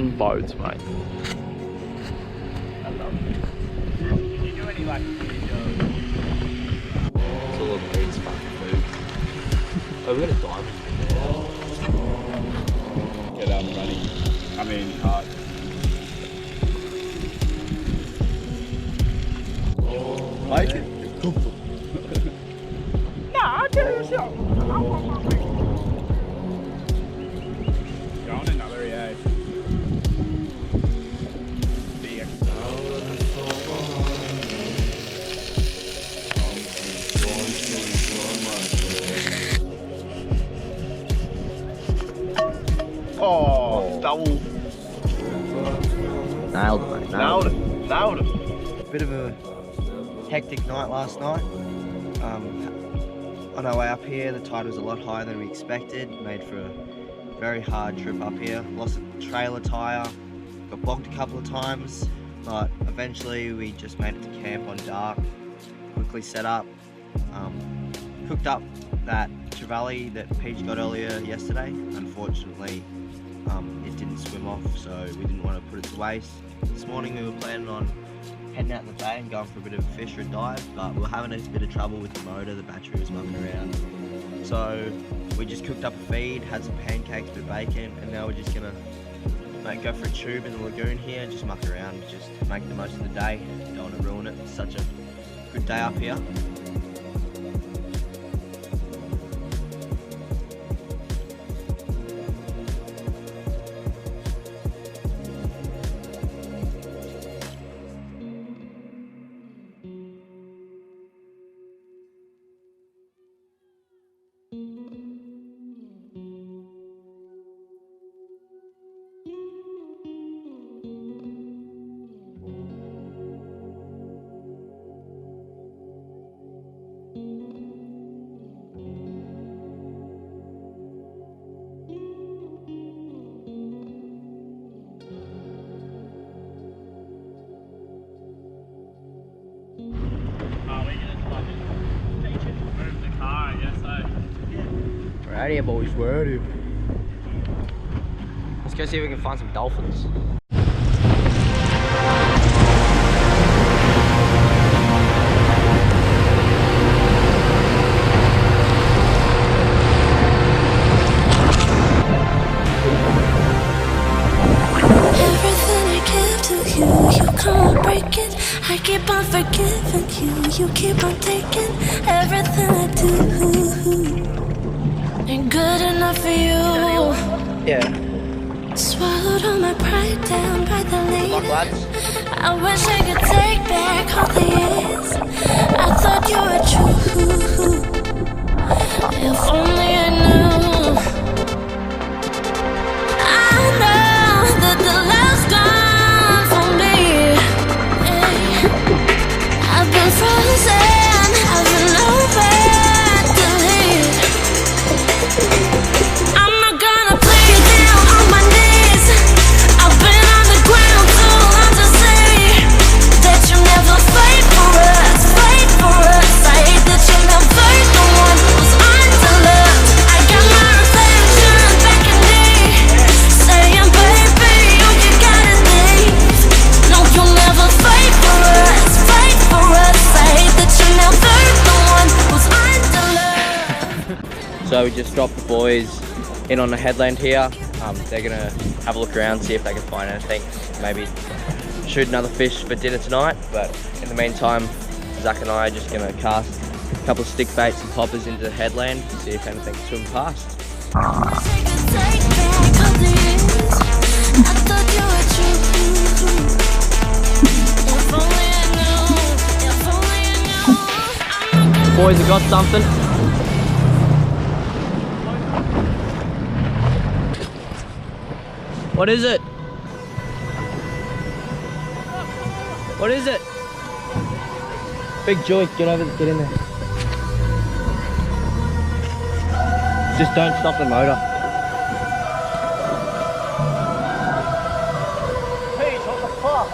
Loads, mate. I love it. Did you do any like It's all of these fucking food. Oh, we got a diamond. Get running. I mean, hard. Like it? Nah, I did it yourself. Go on another, yeah. Oh, double. Nailed it, mate. Nailed it. Nailed it. Bit of a hectic night last night. On our way up here, the tide was a lot higher than we expected. Made for a very hard trip up here. Lost a trailer tire, got bogged a couple of times, but eventually we just made it to camp on dark. Quickly set up, cooked up that trevally that Peej got earlier yesterday. Unfortunately, it didn't swim off, so we didn't want to put it to waste. This morning we were planning on heading out in the bay and going for a bit of a fish or a dive, but we were having a bit of trouble with the motor. The battery was mucking around, so we just cooked up a feed, had some pancakes, a bit of bacon, and now we're just gonna go for a tube in the lagoon here and just muck around, just make the most of the day. Don't want to ruin it. It's such a good day up here. We're out here, boys. We're out here. Let's go see if we can find some dolphins. Everything I give to you, you can't break it. I keep on forgiving you, you keep on taking everything I do. Ain't good enough for you. Yeah. Swallowed all my pride down by the lead. I wish I could take back all the years I thought you were true. If only I knew. I know that the love's gone for me. I've been frozen, I've been over. I'm not gonna play you down on my knees. I've been on the ground too long to say that you never fight for us, fight for us. I hate that you're never the one who's underloved. I got my reflection back in me, saying, baby, you gotta leave. No, you'll never fight for us, fight for us. I hate that you're never the one who's underloved. So we just dropped the boys in on the headland here. They're gonna have a look around, see if they can find anything. Maybe shoot another fish for dinner tonight. But in the meantime, Zach and I are just gonna cast a couple of stick baits and poppers into the headland to see if anything can swim past. Boys have got something. What is it? What is it? Big joint, get over, get in there. Just don't stop the motor. Peej, what the fuck?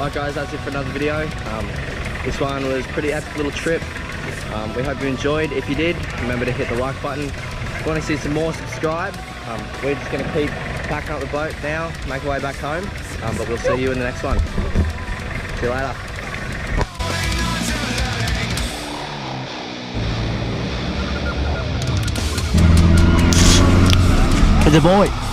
Alright guys, that's it for another video. This one was a pretty epic little trip. We hope you enjoyed. If you did, remember to hit the like button. If you want to see some more, subscribe. We're just going to keep packing up the boat now, make our way back home. But we'll see you in the next one. See you later. It's a boy.